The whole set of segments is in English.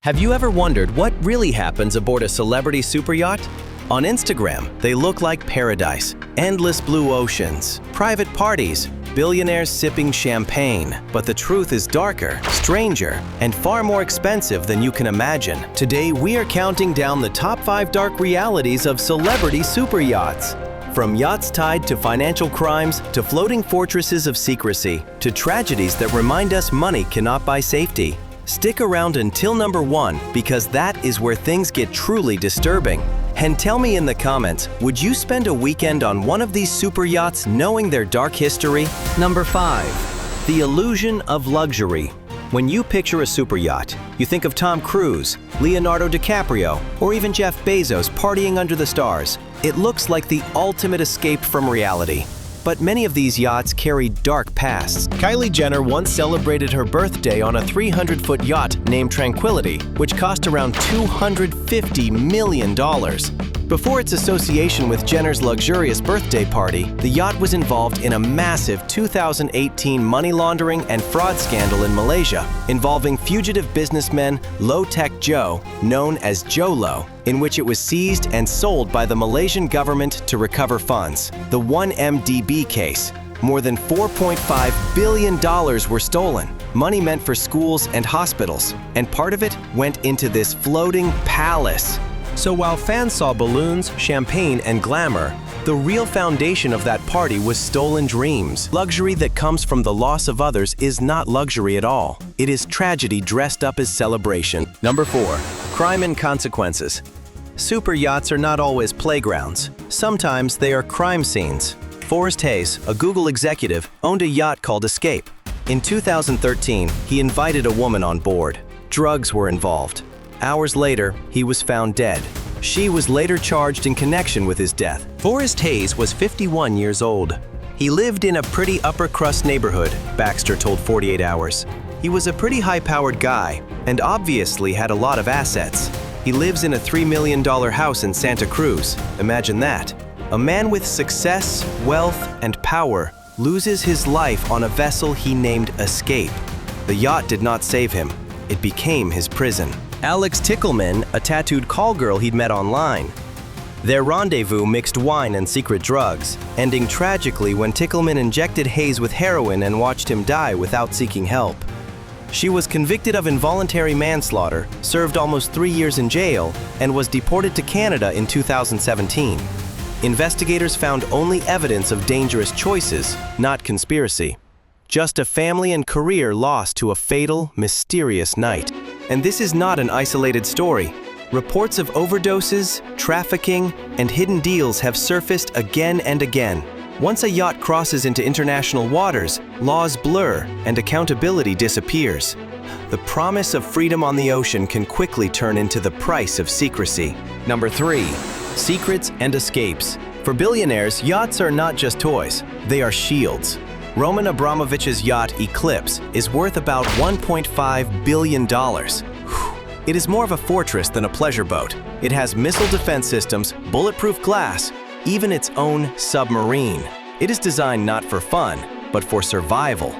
Have you ever wondered what really happens aboard a celebrity superyacht? On Instagram, they look like paradise, endless blue oceans, private parties, billionaires sipping champagne. But the truth is darker, stranger, and far more expensive than you can imagine. Today, we are counting down the top 5 dark realities of celebrity superyachts. From yachts tied to financial crimes, to floating fortresses of secrecy, to tragedies that remind us money cannot buy safety. Stick around until number 1, because that is where things get truly disturbing. And tell me in the comments, would you spend a weekend on one of these super yachts knowing their dark history? Number 5. The illusion of luxury. When you picture a super yacht, you think of Tom Cruise, Leonardo DiCaprio, or even Jeff Bezos partying under the stars. It looks like the ultimate escape from reality. But many of these yachts carry dark pasts. Kylie Jenner once celebrated her birthday on a 300-foot yacht named Tranquility, which cost around $250 million. Before its association with Jenner's luxurious birthday party, the yacht was involved in a massive 2018 money laundering and fraud scandal in Malaysia, involving fugitive businessman Low Tech Joe, known as Jolo, in which it was seized and sold by the Malaysian government to recover funds. The 1MDB case. More than $4.5 billion were stolen, money meant for schools and hospitals, and part of it went into this floating palace. So while fans saw balloons, champagne, and glamour, the real foundation of that party was stolen dreams. Luxury that comes from the loss of others is not luxury at all. It is tragedy dressed up as celebration. Number 4. Crime and consequences. Super yachts are not always playgrounds. Sometimes they are crime scenes. Forrest Hayes, a Google executive, owned a yacht called Escape. In 2013, he invited a woman on board. Drugs were involved. Hours later, he was found dead. She was later charged in connection with his death. Forrest Hayes was 51 years old. He lived in a pretty upper-crust neighborhood, Baxter told 48 Hours. He was a pretty high-powered guy, and obviously had a lot of assets. He lives in a $3 million house in Santa Cruz. Imagine that. A man with success, wealth, and power loses his life on a vessel he named Escape. The yacht did not save him. It became his prison. Alex Tickleman, a tattooed call girl he'd met online. Their rendezvous mixed wine and secret drugs, ending tragically when Tickleman injected Hayes with heroin and watched him die without seeking help. She was convicted of involuntary manslaughter, served almost 3 years in jail, and was deported to Canada in 2017. Investigators found only evidence of dangerous choices, not conspiracy. Just a family and career lost to a fatal, mysterious night. And this is not an isolated story. Reports of overdoses, trafficking, and hidden deals have surfaced again and again. Once a yacht crosses into international waters, laws blur and accountability disappears. The promise of freedom on the ocean can quickly turn into the price of secrecy. Number 3. Secrets and escapes. For billionaires, yachts are not just toys. They are shields. Roman Abramovich's yacht Eclipse is worth about $1.5 billion. It is more of a fortress than a pleasure boat. It has missile defense systems, bulletproof glass, even its own submarine. It is designed not for fun, but for survival.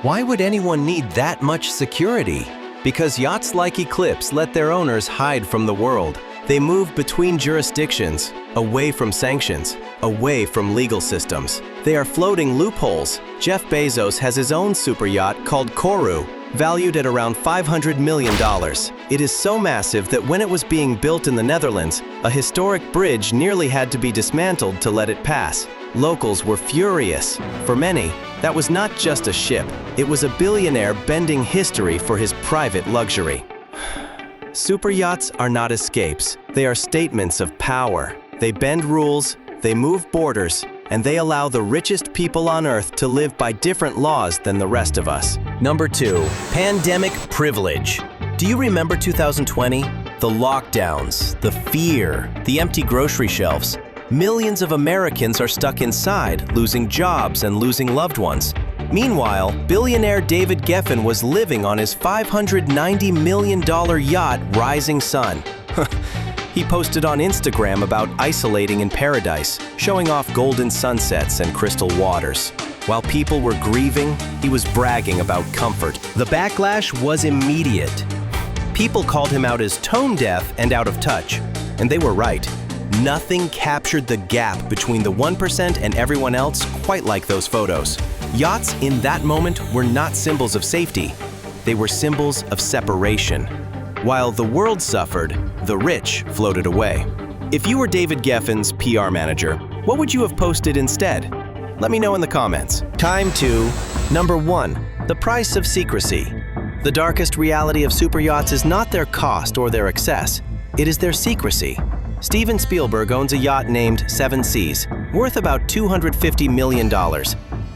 Why would anyone need that much security? Because yachts like Eclipse let their owners hide from the world. They move between jurisdictions, away from sanctions, away from legal systems. They are floating loopholes. Jeff Bezos has his own super yacht called Kourou, valued at around $500 million. It is so massive that when it was being built in the Netherlands, a historic bridge nearly had to be dismantled to let it pass. Locals were furious. For many, that was not just a ship. It was a billionaire bending history for his private luxury. Super yachts are not escapes. They are statements of power. They bend rules, they move borders, and they allow the richest people on Earth to live by different laws than the rest of us. Number 2. Pandemic privilege. Do you remember 2020? The lockdowns, the fear, the empty grocery shelves. Millions of Americans are stuck inside, losing jobs and losing loved ones. Meanwhile, billionaire David Geffen was living on his $590 million yacht Rising Sun. He posted on Instagram about isolating in paradise, showing off golden sunsets and crystal waters. While people were grieving, he was bragging about comfort. The backlash was immediate. People called him out as tone-deaf and out of touch. And they were right. Nothing captured the gap between the 1% and everyone else quite like those photos. Yachts in that moment were not symbols of safety. They were symbols of separation. While the world suffered, the rich floated away. If you were David Geffen's PR manager, what would you have posted instead? Let me know in the comments. Time to number 1, the price of secrecy. The darkest reality of superyachts is not their cost or their excess. It is their secrecy. Steven Spielberg owns a yacht named Seven Seas, worth about $250 million.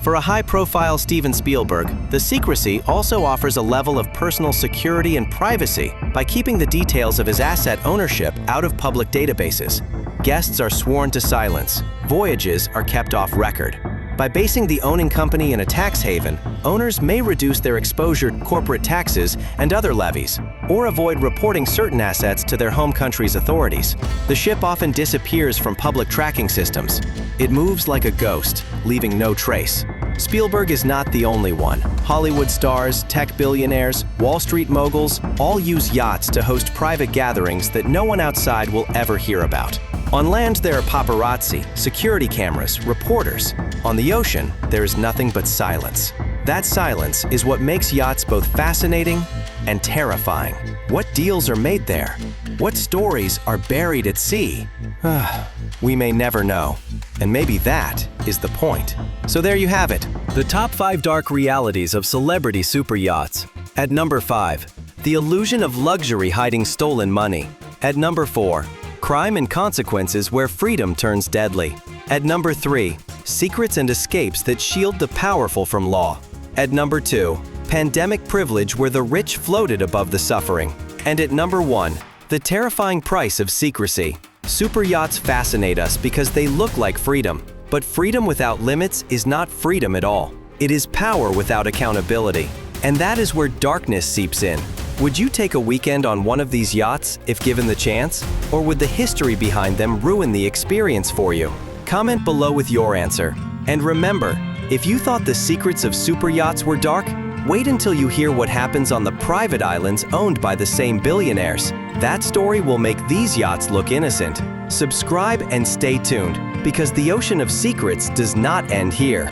For a high-profile Steven Spielberg, the secrecy also offers a level of personal security and privacy by keeping the details of his asset ownership out of public databases. Guests are sworn to silence. Voyages are kept off record. By basing the owning company in a tax haven, owners may reduce their exposure to corporate taxes and other levies, or avoid reporting certain assets to their home country's authorities. The ship often disappears from public tracking systems. It moves like a ghost, leaving no trace. Spielberg is not the only one. Hollywood stars, tech billionaires, Wall Street moguls all use yachts to host private gatherings that no one outside will ever hear about. On land, there are paparazzi, security cameras, reporters. On the ocean, there is nothing but silence. That silence is what makes yachts both fascinating and terrifying. What deals are made there? What stories are buried at sea? We may never know. And maybe that is the point. So there you have it. The top 5 dark realities of celebrity superyachts. At number 5, the illusion of luxury hiding stolen money. At number 4, crime and consequences where freedom turns deadly. At number 3, secrets and escapes that shield the powerful from law. At number 2, pandemic privilege where the rich floated above the suffering. And at number 1, the terrifying price of secrecy. Superyachts fascinate us because they look like freedom. But freedom without limits is not freedom at all. It is power without accountability. And that is where darkness seeps in. Would you take a weekend on one of these yachts if given the chance? Or would the history behind them ruin the experience for you? Comment below with your answer. And remember, if you thought the secrets of superyachts were dark, wait until you hear what happens on the private islands owned by the same billionaires. That story will make these yachts look innocent. Subscribe and stay tuned, because the ocean of secrets does not end here.